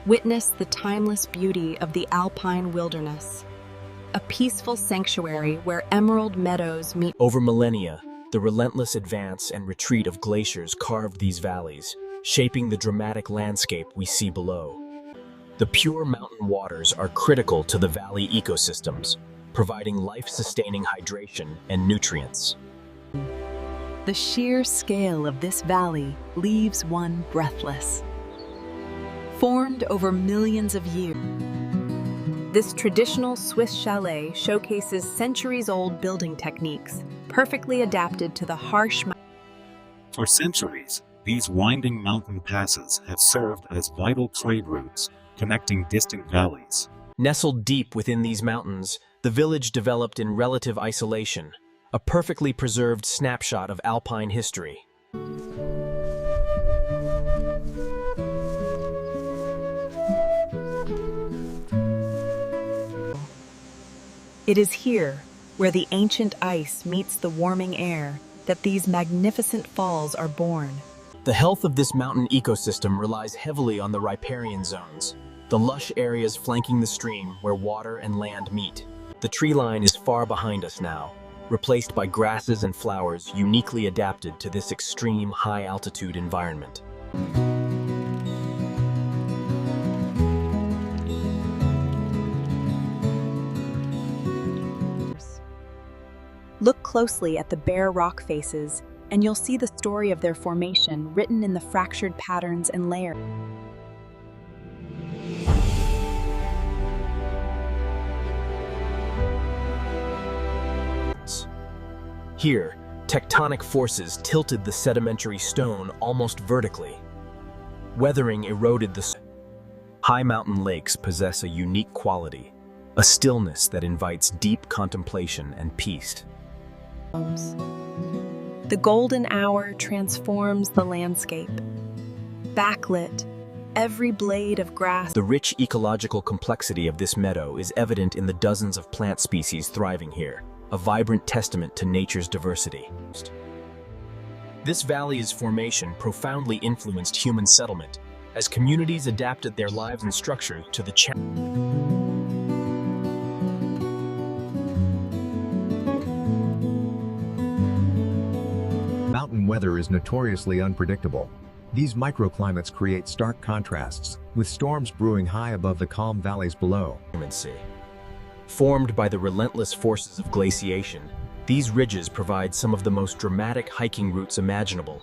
Witness the timeless beauty of the Alpine wilderness, a peaceful sanctuary where emerald meadows meet. Over millennia, the relentless advance and retreat of glaciers carved these valleys, shaping the dramatic landscape we see below. The pure mountain waters are critical to the valley ecosystems, providing life-sustaining hydration and nutrients. The sheer scale of this valley leaves one breathless. Formed over millions of years, this traditional Swiss chalet showcases centuries-old building techniques, perfectly adapted to the harsh. For centuries, these winding mountain passes have served as vital trade routes, connecting distant valleys. Nestled deep within these mountains, the village developed in relative isolation, a perfectly preserved snapshot of Alpine history. It is here, where the ancient ice meets the warming air, that these magnificent falls are born. The health of this mountain ecosystem relies heavily on the riparian zones, the lush areas flanking the stream where water and land meet. The tree line is far behind us now, replaced by grasses and flowers uniquely adapted to this extreme high-altitude environment. Look closely at the bare rock faces, and you'll see the story of their formation written in the fractured patterns and layers. Here, tectonic forces tilted the sedimentary stone almost vertically. Weathering eroded the high mountain lakes possess a unique quality, a stillness that invites deep contemplation and peace. The golden hour transforms the landscape. Backlit, every blade of grass. The rich ecological complexity of this meadow is evident in the dozens of plant species thriving here, a vibrant testament to nature's diversity. This valley's formation profoundly influenced human settlement, as communities adapted their lives and structures to the challenge. Mountain weather is notoriously unpredictable. These microclimates create stark contrasts, with storms brewing high above the calm valleys below. Formed by the relentless forces of glaciation, these ridges provide some of the most dramatic hiking routes imaginable.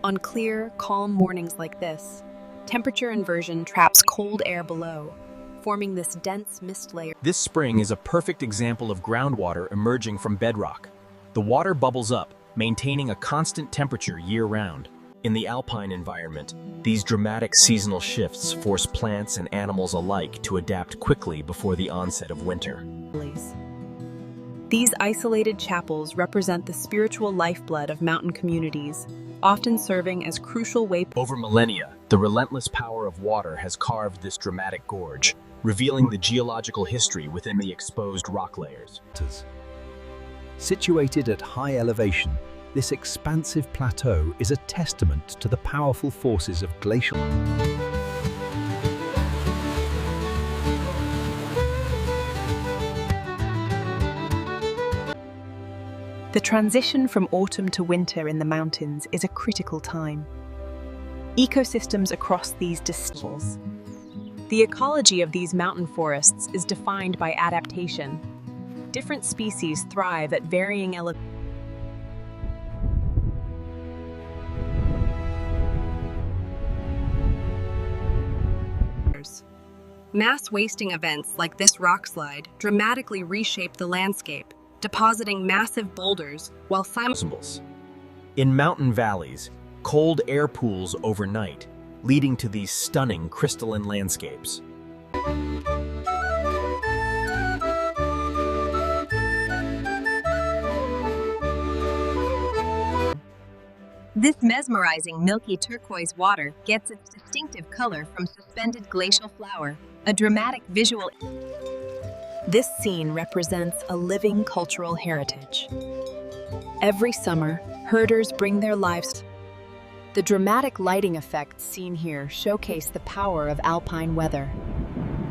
On clear, calm mornings like this, temperature inversion traps cold air below, forming this dense mist layer. This spring is a perfect example of groundwater emerging from bedrock. The water bubbles up, maintaining a constant temperature year-round. In the alpine environment, these dramatic seasonal shifts force plants and animals alike to adapt quickly before the onset of winter. These isolated chapels represent the spiritual lifeblood of mountain communities, often serving as crucial waypoints. Over millennia, the relentless power of water has carved this dramatic gorge, revealing the geological history within the exposed rock layers. Situated at high elevation, this expansive plateau is a testament to the powerful forces of glacial. The transition from autumn to winter in the mountains is a critical time. Ecosystems across these districts. The ecology of these mountain forests is defined by adaptation. Different species thrive at varying elevations. Mass wasting events like this rock slide dramatically reshape the landscape, depositing massive boulders while simultaneously. In mountain valleys, cold air pools overnight, leading to these stunning crystalline landscapes. This mesmerizing milky turquoise water gets its distinctive color from suspended glacial flour, a dramatic visual. This scene represents a living cultural heritage. Every summer, herders bring their livestock. The dramatic lighting effects seen here showcase the power of alpine weather.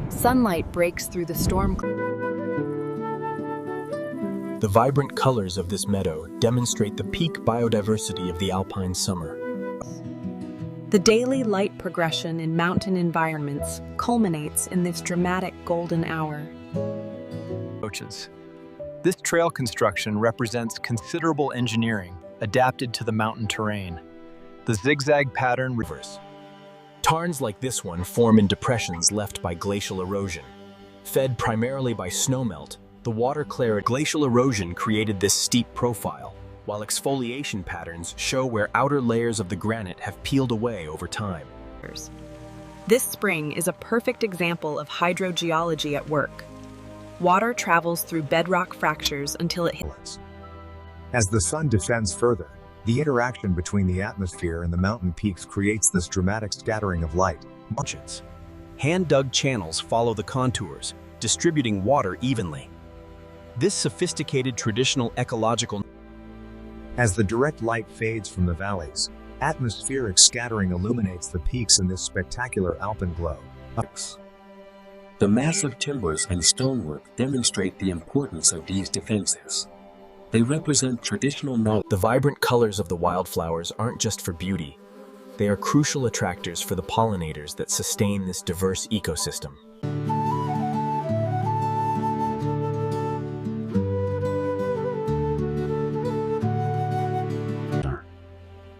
Sunlight breaks through the storm clouds. The vibrant colors of this meadow demonstrate the peak biodiversity of the alpine summer. The daily light progression in mountain environments culminates in this dramatic golden hour. This trail construction represents considerable engineering adapted to the mountain terrain. The zigzag pattern Rivers. Tarns like this one form in depressions left by glacial erosion. Fed primarily by snowmelt, the water clarity glacial erosion created this steep profile, while exfoliation patterns show where outer layers of the granite have peeled away over time. This spring is a perfect example of hydrogeology at work. Water travels through bedrock fractures until it hits. As the sun descends further, the interaction between the atmosphere and the mountain peaks creates this dramatic scattering of light. hand-dug channels follow the contours, distributing water evenly. This sophisticated traditional ecological. As the direct light fades from the valleys, atmospheric scattering illuminates the peaks in this spectacular alpine glow. The massive timbers and stonework demonstrate the importance of these defenses. They represent traditional knowledge. The vibrant colors of the wildflowers aren't just for beauty. They are crucial attractors for the pollinators that sustain this diverse ecosystem.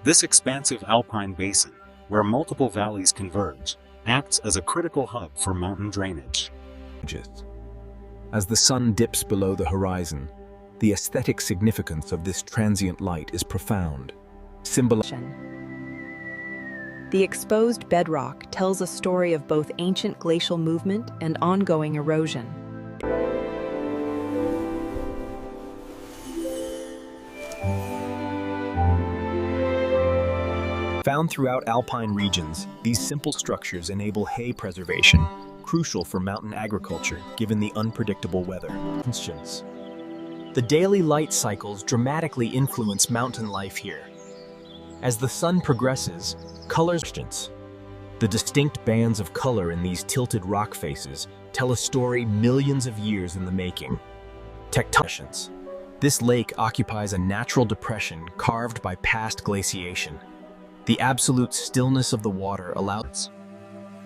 This expansive alpine basin, where multiple valleys converge, acts as a critical hub for mountain drainage. As the sun dips below the horizon, the aesthetic significance of this transient light is profound. The exposed bedrock tells a story of both ancient glacial movement and ongoing erosion. Found throughout alpine regions, these simple structures enable hay preservation, crucial for mountain agriculture given the unpredictable weather. The daily light cycles dramatically influence mountain life here. As the sun progresses, colors. The distinct bands of color in these tilted rock faces tell a story millions of years in the making. Tectonics. This lake occupies a natural depression carved by past glaciation. The absolute stillness of the water allows.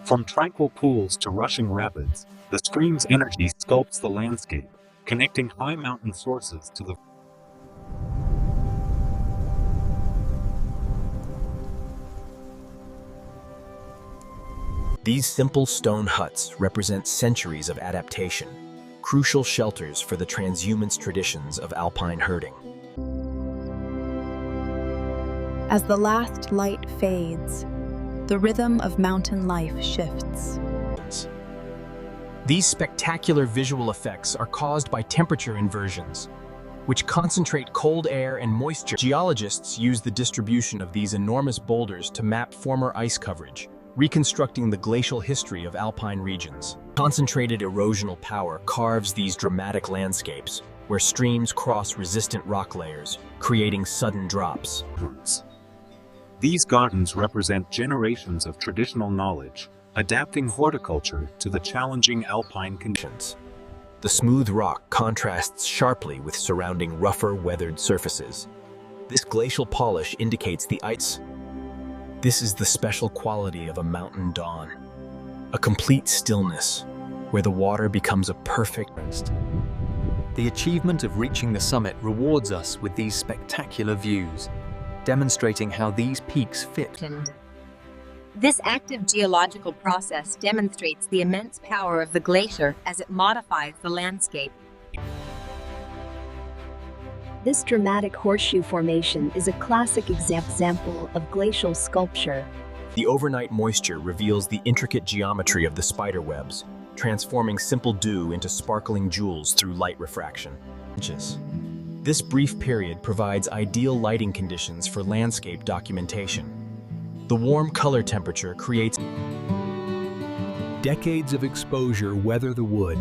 From tranquil pools to rushing rapids, the stream's energy sculpts the landscape, connecting high mountain sources to the. These simple stone huts represent centuries of adaptation, crucial shelters for the transhumance traditions of alpine herding. As the last light fades, the rhythm of mountain life shifts. These spectacular visual effects are caused by temperature inversions, which concentrate cold air and moisture. Geologists use the distribution of these enormous boulders to map former ice coverage, reconstructing the glacial history of alpine regions. Concentrated erosional power carves these dramatic landscapes, where streams cross resistant rock layers, creating sudden drops. These gardens represent generations of traditional knowledge, adapting horticulture to the challenging alpine conditions. The smooth rock contrasts sharply with surrounding rougher, weathered surfaces. This glacial polish indicates the ice. This is the special quality of a mountain dawn. A complete stillness, where the water becomes a perfect rest. The achievement of reaching the summit rewards us with these spectacular views, demonstrating how these peaks fit. This active geological process demonstrates the immense power of the glacier as it modifies the landscape. This dramatic horseshoe formation is a classic example of glacial sculpture. The overnight moisture reveals the intricate geometry of the spider webs, transforming simple dew into sparkling jewels through light refraction. This brief period provides ideal lighting conditions for landscape documentation. The warm color temperature creates. Decades of exposure weather the wood,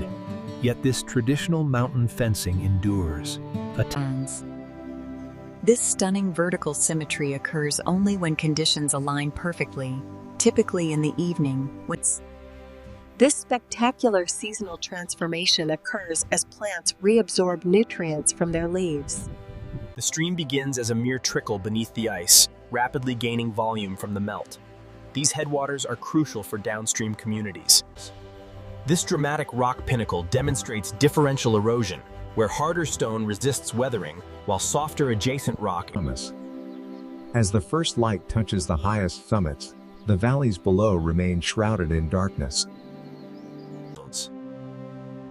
yet this traditional mountain fencing endures. This stunning vertical symmetry occurs only when conditions align perfectly, typically in the evening. This spectacular seasonal transformation occurs as plants reabsorb nutrients from their leaves. The stream begins as a mere trickle beneath the ice, rapidly gaining volume from the melt. These headwaters are crucial for downstream communities. This dramatic rock pinnacle demonstrates differential erosion, where harder stone resists weathering, while softer adjacent rock. As the first light touches the highest summits, the valleys below remain shrouded in darkness.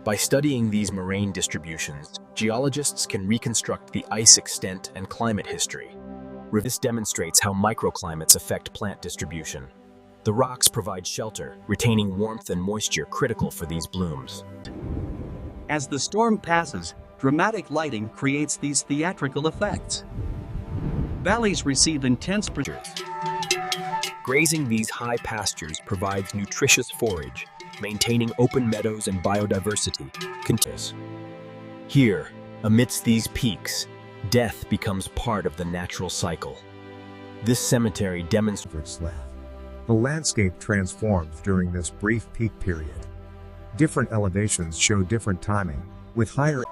By studying these moraine distributions, geologists can reconstruct the ice extent and climate history. This demonstrates how microclimates affect plant distribution. The rocks provide shelter, retaining warmth and moisture critical for these blooms. As the storm passes, dramatic lighting creates these theatrical effects. Valleys receive intense pressure. Grazing these high pastures provides nutritious forage, maintaining open meadows and biodiversity. Here, amidst these peaks, death becomes part of the natural cycle. This cemetery demonstrates the landscape transforms during this brief peak period. Different elevations show different timing, with higher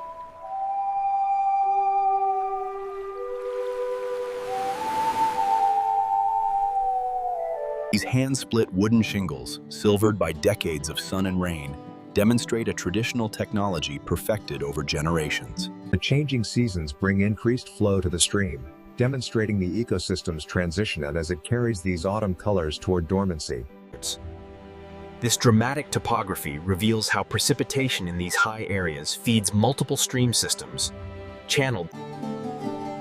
These hand-split wooden shingles, silvered by decades of sun and rain, demonstrate a traditional technology perfected over generations. The changing seasons bring increased flow to the stream, demonstrating the ecosystem's transition as it carries these autumn colors toward dormancy. This dramatic topography reveals how precipitation in these high areas feeds multiple stream systems, channeled.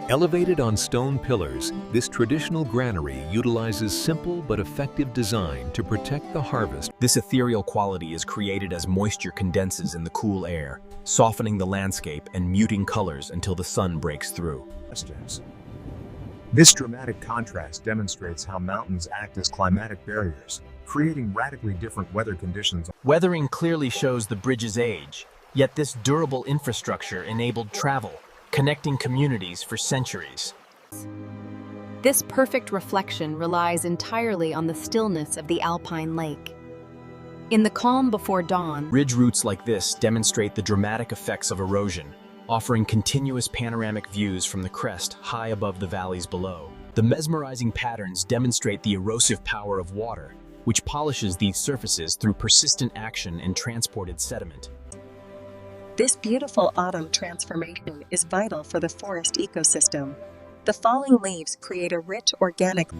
Elevated on stone pillars, this traditional granary utilizes simple but effective design to protect the harvest. This ethereal quality is created as moisture condenses in the cool air, softening the landscape and muting colors until the sun breaks through. This dramatic contrast demonstrates how mountains act as climatic barriers, creating radically different weather conditions. Weathering clearly shows the bridge's age, yet this durable infrastructure enabled travel, connecting communities for centuries. This perfect reflection relies entirely on the stillness of the Alpine lake. In the calm before dawn, Ridge routes like this demonstrate the dramatic effects of erosion, offering continuous panoramic views from the crest high above the valleys below. The mesmerizing patterns demonstrate the erosive power of water, which polishes these surfaces through persistent action and transported sediment. This beautiful autumn transformation is vital for the forest ecosystem. The falling leaves create a rich organic.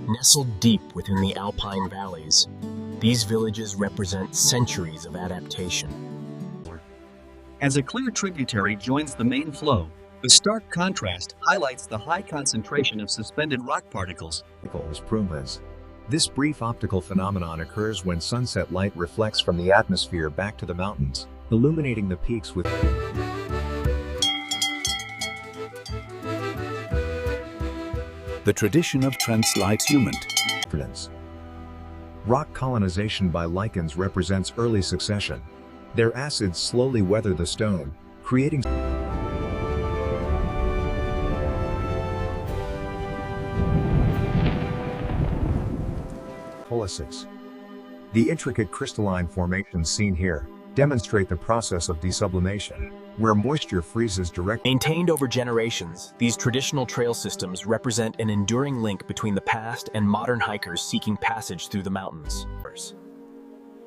Nestled deep within the Alpine valleys, these villages represent centuries of adaptation. As a clear tributary joins the main flow, the stark contrast highlights the high concentration of suspended rock particles. This brief optical phenomenon occurs when sunset light reflects from the atmosphere back to the mountains, illuminating the peaks with The tradition of translucent. Rock colonization by lichens represents early succession. Their acids slowly weather the stone, creating polysis. The intricate crystalline formations seen here demonstrate the process of desublimation, where moisture freezes directly. Maintained over generations, these traditional trail systems represent an enduring link between the past and modern hikers seeking passage through the mountains.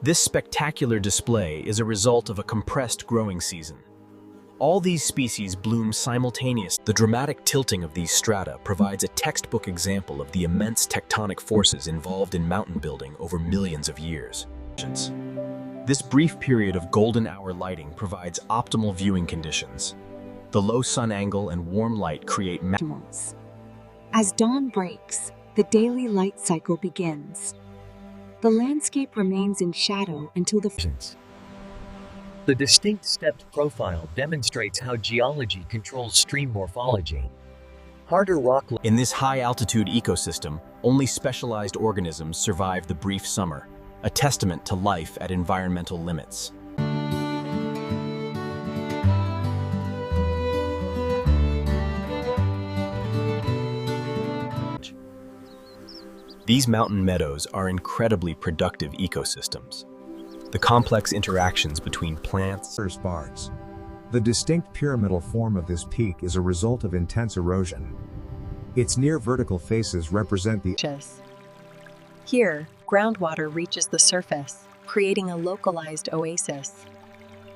This spectacular display is a result of a compressed growing season. All these species bloom simultaneously. The dramatic tilting of these strata provides a textbook example of the immense tectonic forces involved in mountain building over millions of years. This brief period of golden hour lighting provides optimal viewing conditions. The low sun angle and warm light create As dawn breaks, the daily light cycle begins. The landscape remains in shadow until the The distinct stepped profile demonstrates how geology controls stream morphology. Harder rock. In this high-altitude ecosystem, only specialized organisms survive the brief summer, a testament to life at environmental limits. These mountain meadows are incredibly productive ecosystems. The complex interactions between plants and bars. The distinct pyramidal form of this peak is a result of intense erosion. Its near vertical faces represent the Here, groundwater reaches the surface, creating a localized oasis.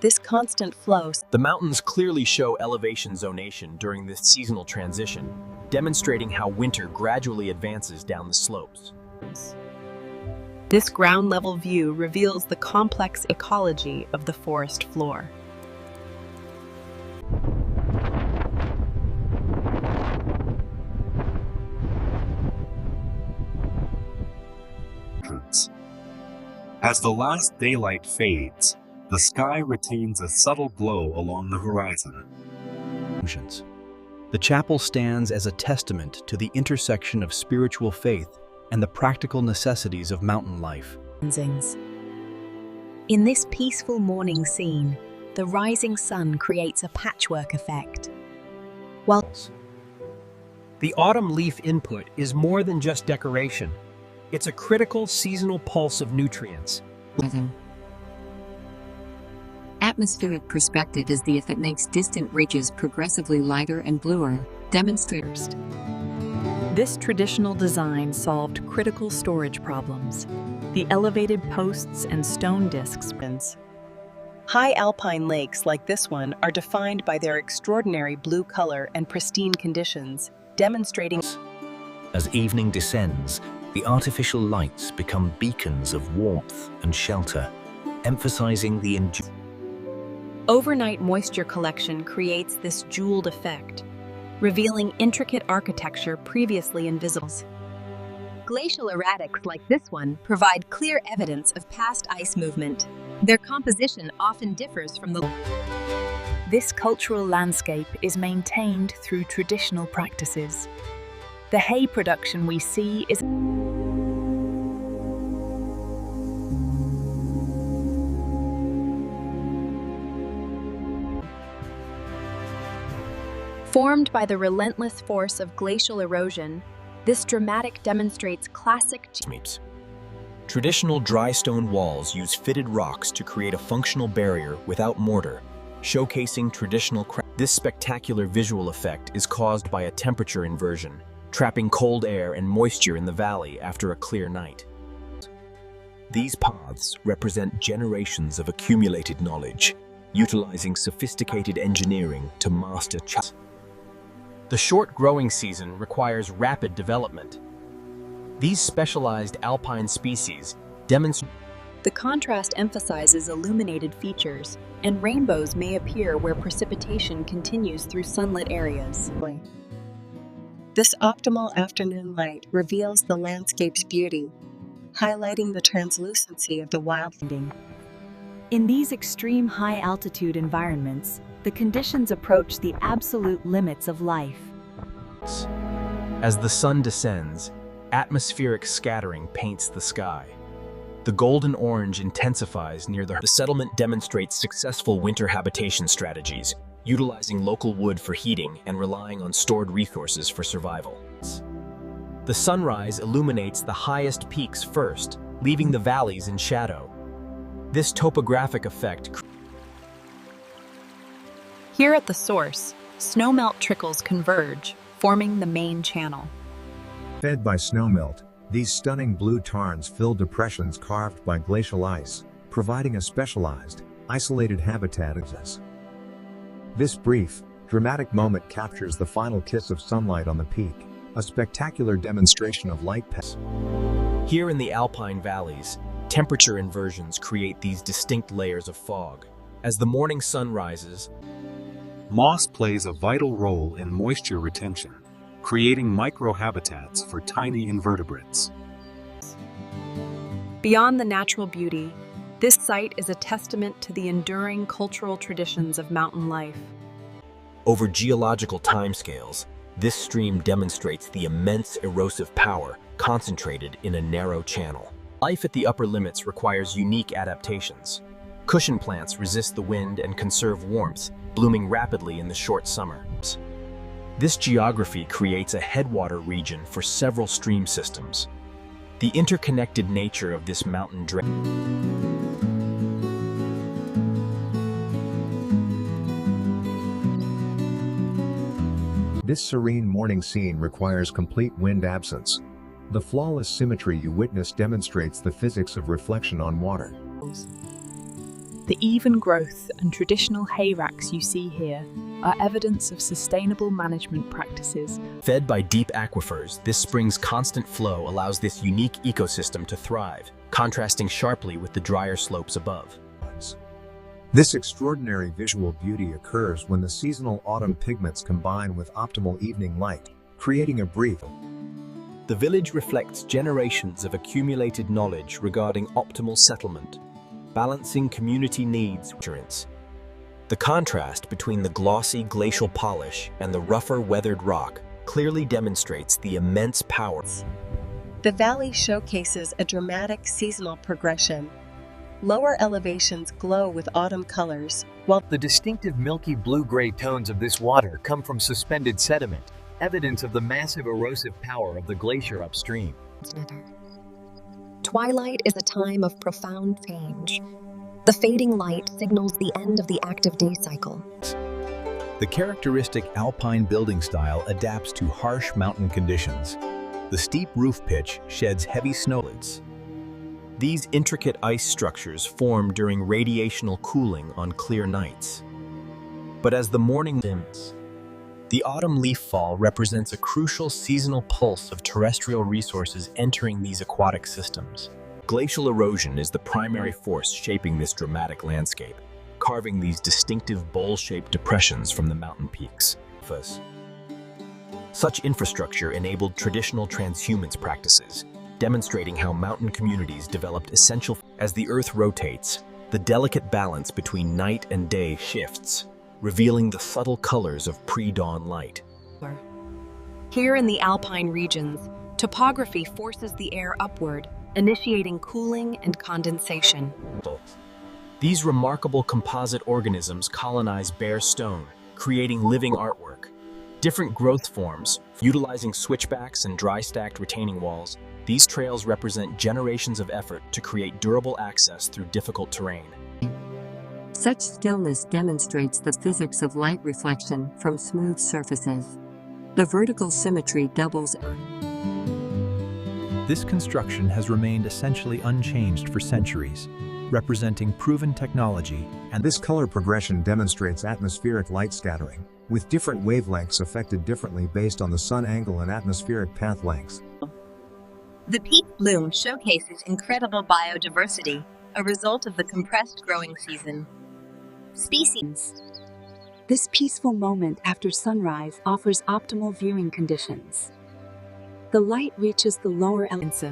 This constant flow. The mountains clearly show elevation zonation during this seasonal transition, demonstrating how winter gradually advances down the slopes. This ground-level view reveals the complex ecology of the forest floor. As the last daylight fades, the sky retains a subtle glow along the horizon. The chapel stands as a testament to the intersection of spiritual faith and the practical necessities of mountain life. In this peaceful morning scene, the rising sun creates a patchwork effect. While the autumn leaf input is more than just decoration. It's a critical seasonal pulse of nutrients. Atmospheric perspective is the effect makes distant ridges progressively lighter and bluer, demonstrates. This traditional design solved critical storage problems. The elevated posts and stone discs. High alpine lakes like this one are defined by their extraordinary blue color and pristine conditions, demonstrating. As evening descends, the artificial lights become beacons of warmth and shelter, emphasizing the Overnight moisture collection creates this jeweled effect, revealing intricate architecture previously invisible. Glacial erratics like this one provide clear evidence of past ice movement. Their composition often differs from the. This cultural landscape is maintained through traditional practices. The hay production we see is formed by the relentless force of glacial erosion. This dramatic demonstrates classic. Traditional dry stone walls use fitted rocks to create a functional barrier without mortar, showcasing traditional craft. This spectacular visual effect is caused by a temperature inversion, trapping cold air and moisture in the valley after a clear night. These paths represent generations of accumulated knowledge, utilizing sophisticated engineering to master challenges. The short growing season requires rapid development. These specialized alpine species demonstrate. The contrast emphasizes illuminated features, and rainbows may appear where precipitation continues through sunlit areas. This optimal afternoon light reveals the landscape's beauty, highlighting the translucency of the wildland. In these extreme high-altitude environments, the conditions approach the absolute limits of life. As the sun descends, atmospheric scattering paints the sky. The golden orange intensifies near the settlement demonstrates successful winter habitation strategies, utilizing local wood for heating and relying on stored resources for survival. The sunrise illuminates the highest peaks first, leaving the valleys in shadow. This topographic effect. Here at the source, snowmelt trickles converge, forming the main channel. Fed by snowmelt, these stunning blue tarns fill depressions carved by glacial ice, providing a specialized, isolated habitat access. This brief, dramatic moment captures the final kiss of sunlight on the peak, a spectacular demonstration of light paths. Here in the Alpine valleys, temperature inversions create these distinct layers of fog. As the morning sun rises, moss plays a vital role in moisture retention, creating microhabitats for tiny invertebrates. Beyond the natural beauty, this site is a testament to the enduring cultural traditions of mountain life. Over geological timescales, this stream demonstrates the immense erosive power concentrated in a narrow channel. Life at the upper limits requires unique adaptations. Cushion plants resist the wind and conserve warmth, blooming rapidly in the short summer. This geography creates a headwater region for several stream systems. The interconnected nature of this mountain This serene morning scene requires complete wind absence. The flawless symmetry you witness demonstrates the physics of reflection on water. The even growth and traditional hay racks you see here are evidence of sustainable management practices. Fed by deep aquifers, this spring's constant flow allows this unique ecosystem to thrive, contrasting sharply with the drier slopes above. This extraordinary visual beauty occurs when the seasonal autumn pigments combine with optimal evening light, creating a brief. The village reflects generations of accumulated knowledge regarding optimal settlement, balancing community needs. The contrast between the glossy glacial polish and the rougher weathered rock clearly demonstrates the immense power. The valley showcases a dramatic seasonal progression. Lower elevations glow with autumn colors, while the distinctive milky blue-gray tones of this water come from suspended sediment, evidence of the massive erosive power of the glacier upstream. Twilight is a time of profound change. The fading light signals the end of the active day cycle. The characteristic Alpine building style adapts to harsh mountain conditions. The steep roof pitch sheds heavy snowlets. These intricate ice structures form during radiational cooling on clear nights. But as the morning dims, the autumn leaf fall represents a crucial seasonal pulse of terrestrial resources entering these aquatic systems. Glacial erosion is the primary force shaping this dramatic landscape, carving these distinctive bowl-shaped depressions from the mountain peaks. Such infrastructure enabled traditional transhumance practices, demonstrating how mountain communities developed essential. As the Earth rotates, the delicate balance between night and day shifts, revealing the subtle colors of pre-dawn light. Here in the Alpine regions, topography forces the air upward, initiating cooling and condensation. These remarkable composite organisms colonize bare stone, creating living artwork. Different growth forms, utilizing switchbacks and dry-stacked retaining walls, these trails represent generations of effort to create durable access through difficult terrain. Such stillness demonstrates the physics of light reflection from smooth surfaces. The vertical symmetry doubles. This construction has remained essentially unchanged for centuries, representing proven technology. And this color progression demonstrates atmospheric light scattering, with different wavelengths affected differently based on the sun angle and atmospheric path lengths. The peak bloom showcases incredible biodiversity, a result of the compressed growing season. Species. This peaceful moment after sunrise offers optimal viewing conditions. The light reaches the lower elements.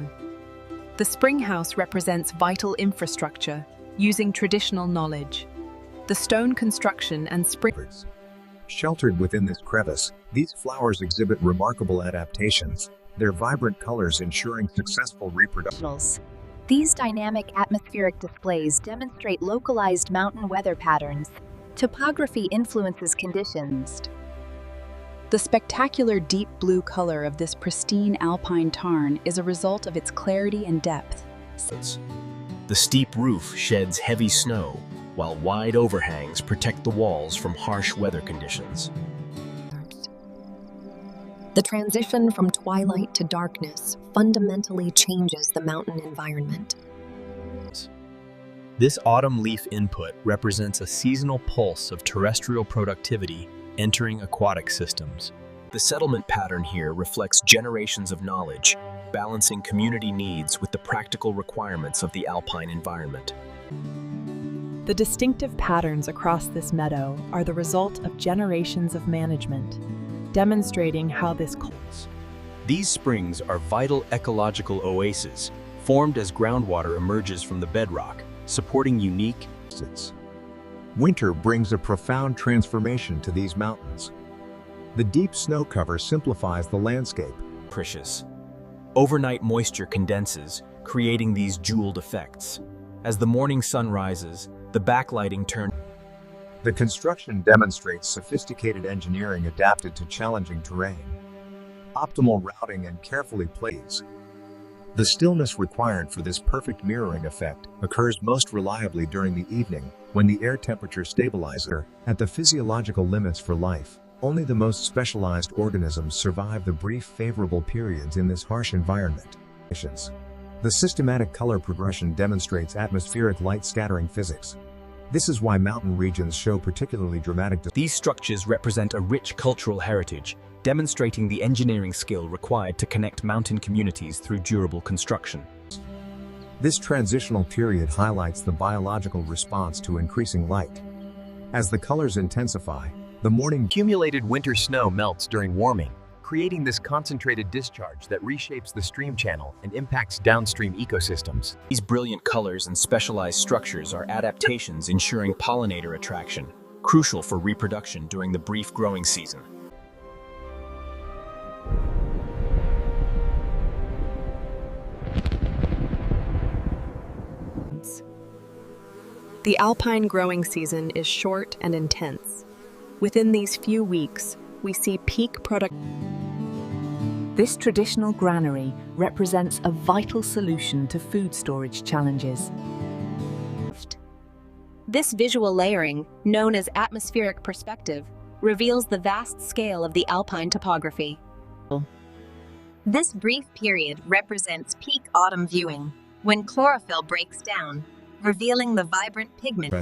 The spring house represents vital infrastructure, using traditional knowledge. The stone construction and sprinklers. Sheltered within this crevice, these flowers exhibit remarkable adaptations, their vibrant colors ensuring successful reproduction. These dynamic atmospheric displays demonstrate localized mountain weather patterns. Topography influences conditions. The spectacular deep blue color of this pristine alpine tarn is a result of its clarity and depth. The steep roof sheds heavy snow, while wide overhangs protect the walls from harsh weather conditions. The transition from twilight to darkness fundamentally changes the mountain environment. This autumn leaf input represents a seasonal pulse of terrestrial productivity entering aquatic systems. The settlement pattern here reflects generations of knowledge, balancing community needs with the practical requirements of the alpine environment. The distinctive patterns across this meadow are the result of generations of management, demonstrating how this These springs are vital ecological oases, formed as groundwater emerges from the bedrock, supporting unique. Winter brings a profound transformation to these mountains. The deep snow cover simplifies the landscape. Precious. Overnight moisture condenses, creating these jeweled effects. As the morning sun rises, the backlighting turns. The construction demonstrates sophisticated engineering adapted to challenging terrain. Optimal routing and carefully placed. The stillness required for this perfect mirroring effect occurs most reliably during the evening, when the air temperature stabilizes at the physiological limits for life. Only the most specialized organisms survive the brief favorable periods in this harsh environment. The systematic color progression demonstrates atmospheric light scattering physics. This is why mountain regions show particularly dramatic. These structures represent a rich cultural heritage, demonstrating the engineering skill required to connect mountain communities through durable construction. This transitional period highlights the biological response to increasing light. As the colors intensify, the morning accumulated winter snow melts during warming, creating this concentrated discharge that reshapes the stream channel and impacts downstream ecosystems. These brilliant colors and specialized structures are adaptations ensuring pollinator attraction, crucial for reproduction during the brief growing season. The Alpine growing season is short and intense. Within these few weeks, we see peak production. This traditional granary represents a vital solution to food storage challenges. This visual layering, known as atmospheric perspective, reveals the vast scale of the Alpine topography. This brief period represents peak autumn viewing, when chlorophyll breaks down, revealing the vibrant pigment.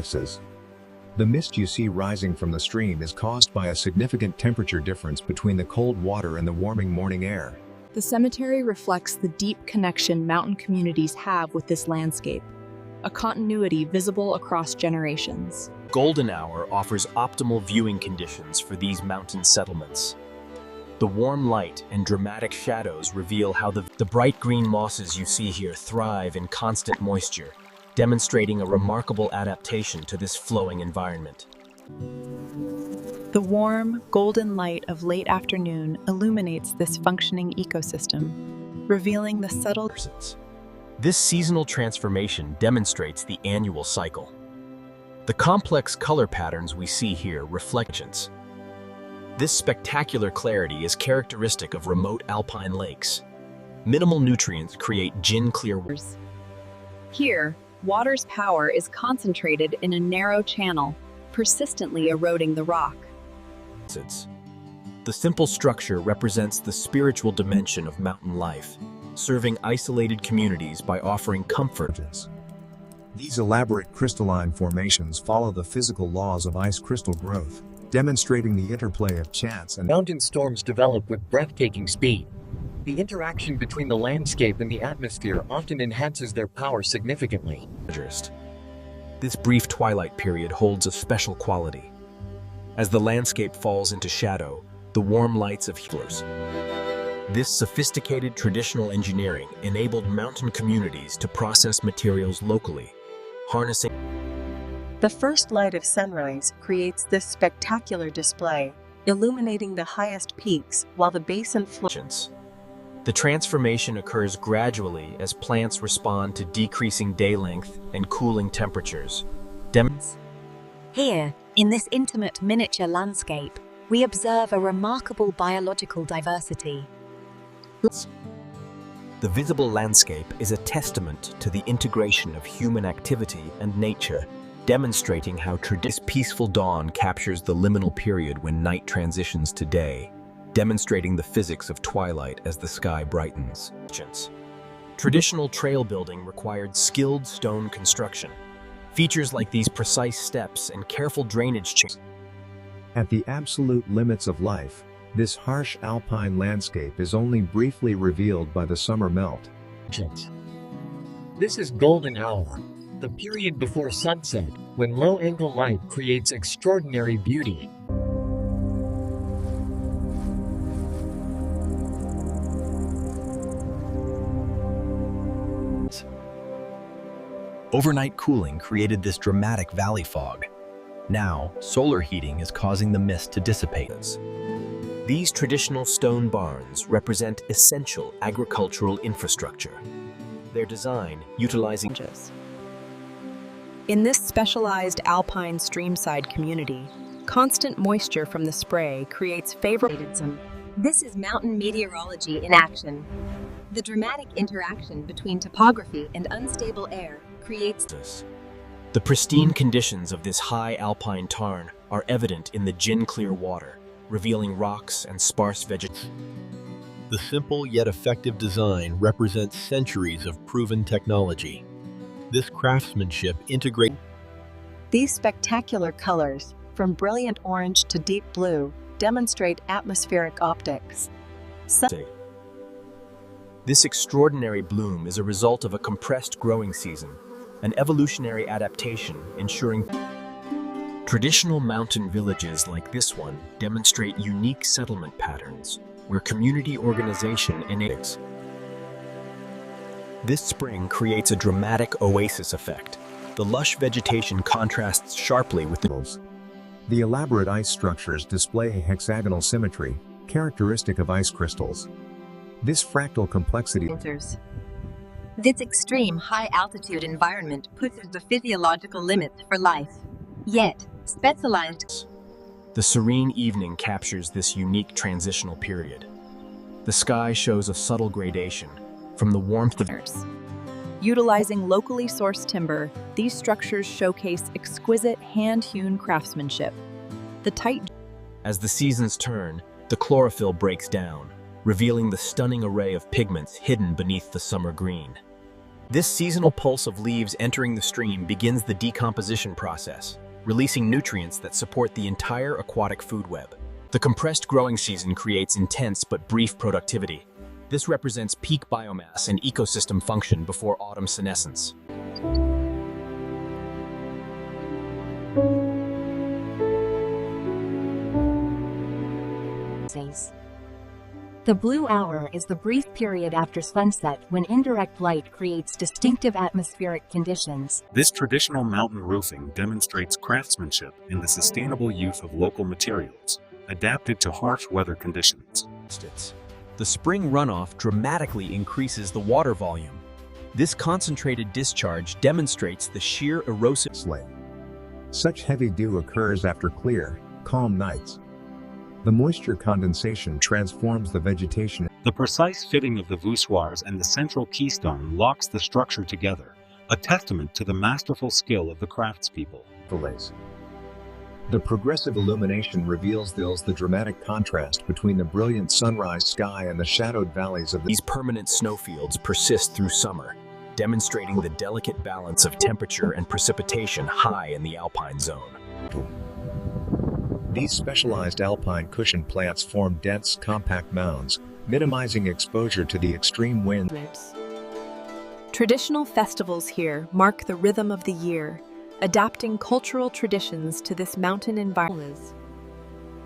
The mist you see rising from the stream is caused by a significant temperature difference between the cold water and the warming morning air. The cemetery reflects the deep connection mountain communities have with this landscape, a continuity visible across generations. Golden hour offers optimal viewing conditions for these mountain settlements. The warm light and dramatic shadows reveal how the bright green mosses you see here thrive in constant moisture, demonstrating a remarkable adaptation to this flowing environment. The warm, golden light of late afternoon illuminates this functioning ecosystem, revealing the subtle. This seasonal transformation demonstrates the annual cycle. The complex color patterns we see here reflect. This spectacular clarity is characteristic of remote alpine lakes. Minimal nutrients create gin-clear waters. Here, water's power is concentrated in a narrow channel, persistently eroding the rock. The simple structure represents the spiritual dimension of mountain life, serving isolated communities by offering comfort. These elaborate crystalline formations follow the physical laws of ice crystal growth, demonstrating the interplay of chance and mountain storms develop with breathtaking speed. The interaction between the landscape and the atmosphere often enhances their power significantly. This brief twilight period holds a special quality. As the landscape falls into shadow, the warm lights of healers. This sophisticated traditional engineering enabled mountain communities to process materials locally, harnessing. The first light of sunrise creates this spectacular display, illuminating the highest peaks while the basin flows. The transformation occurs gradually as plants respond to decreasing day length and cooling temperatures. Here, in this intimate miniature landscape, we observe a remarkable biological diversity. The visible landscape is a testament to the integration of human activity and nature, demonstrating how this peaceful dawn captures the liminal period when night transitions to day, demonstrating the physics of twilight as the sky brightens. Traditional trail building required skilled stone construction. Features like these precise steps and careful drainage. At the absolute limits of life, this harsh alpine landscape is only briefly revealed by the summer melt. This is golden hour, the period before sunset, when low-angle light creates extraordinary beauty. Overnight cooling created this dramatic valley fog. Now, solar heating is causing the mist to dissipate. These traditional stone barns represent essential agricultural infrastructure. Their design utilizing. In this specialized alpine streamside community, constant moisture from the spray creates favorable. This is mountain meteorology in action. The dramatic interaction between topography and unstable air creates The pristine conditions of this high alpine tarn are evident in the gin-clear water, revealing rocks and sparse vegetation. The simple yet effective design represents centuries of proven technology. This craftsmanship integrates. These spectacular colors, from brilliant orange to deep blue, demonstrate atmospheric optics. This extraordinary bloom is a result of a compressed growing season, an evolutionary adaptation ensuring. Traditional mountain villages like this one demonstrate unique settlement patterns, where community organization enables. This spring creates a dramatic oasis effect. The lush vegetation contrasts sharply with the elaborate ice structures display a hexagonal symmetry, characteristic of ice crystals. This fractal complexity. This extreme high-altitude environment pushes the physiological limits for life. Yet, specialized. The serene evening captures this unique transitional period. The sky shows a subtle gradation from the warmth of. Utilizing locally sourced timber, these structures showcase exquisite hand-hewn craftsmanship. The tight. As the seasons turn, the chlorophyll breaks down, revealing the stunning array of pigments hidden beneath the summer green. This seasonal pulse of leaves entering the stream begins the decomposition process, releasing nutrients that support the entire aquatic food web. The compressed growing season creates intense but brief productivity. This represents peak biomass and ecosystem function before autumn senescence. The blue hour is the brief period after sunset when indirect light creates distinctive atmospheric conditions. This traditional mountain roofing demonstrates craftsmanship in the sustainable use of local materials, adapted to harsh weather conditions. The spring runoff dramatically increases the water volume. This concentrated discharge demonstrates the sheer erosive. Such heavy dew occurs after clear, calm nights. The moisture condensation transforms the vegetation. The precise fitting of the voussoirs and the central keystone locks the structure together, a testament to the masterful skill of the craftspeople. The progressive illumination reveals the dramatic contrast between the brilliant sunrise sky and the shadowed valleys of These permanent snowfields persist through summer, demonstrating the delicate balance of temperature and precipitation high in the alpine zone. These specialized alpine cushion plants form dense, compact mounds, minimizing exposure to the extreme winds. Traditional festivals here mark the rhythm of the year, adapting cultural traditions to this mountain environment.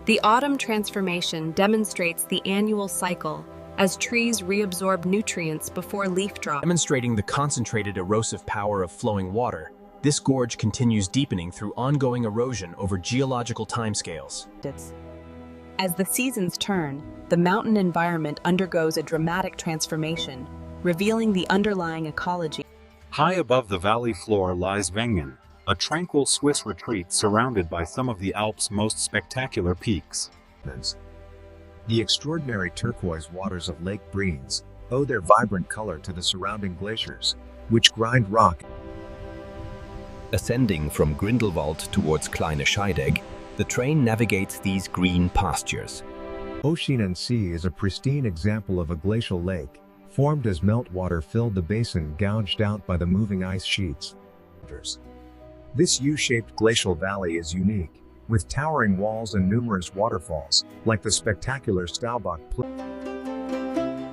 The autumn transformation demonstrates the annual cycle as trees reabsorb nutrients before leaf drop. Demonstrating the concentrated erosive power of flowing water, this gorge continues deepening through ongoing erosion over geological timescales. As the seasons turn, the mountain environment undergoes a dramatic transformation, revealing the underlying ecology. High above the valley floor lies Wengen, a tranquil Swiss retreat surrounded by some of the Alps' most spectacular peaks. The extraordinary turquoise waters of Lake Brienz owe their vibrant color to the surrounding glaciers, which grind rock. Ascending from Grindelwald towards Kleine Scheidegg, the train navigates these green pastures. Ocean Sea is a pristine example of a glacial lake, formed as meltwater filled the basin gouged out by the moving ice sheets. This U-shaped glacial valley is unique, with towering walls and numerous waterfalls, like the spectacular Staubach.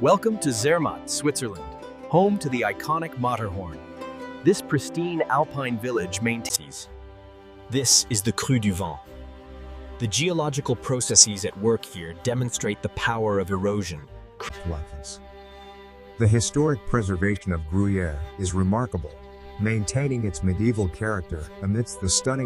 Welcome to Zermatt, Switzerland, home to the iconic Matterhorn. This pristine alpine village maintains. This is the Creux du Vent. The geological processes at work here demonstrate the power of erosion. The historic preservation of Gruyere is remarkable, maintaining its medieval character amidst the stunning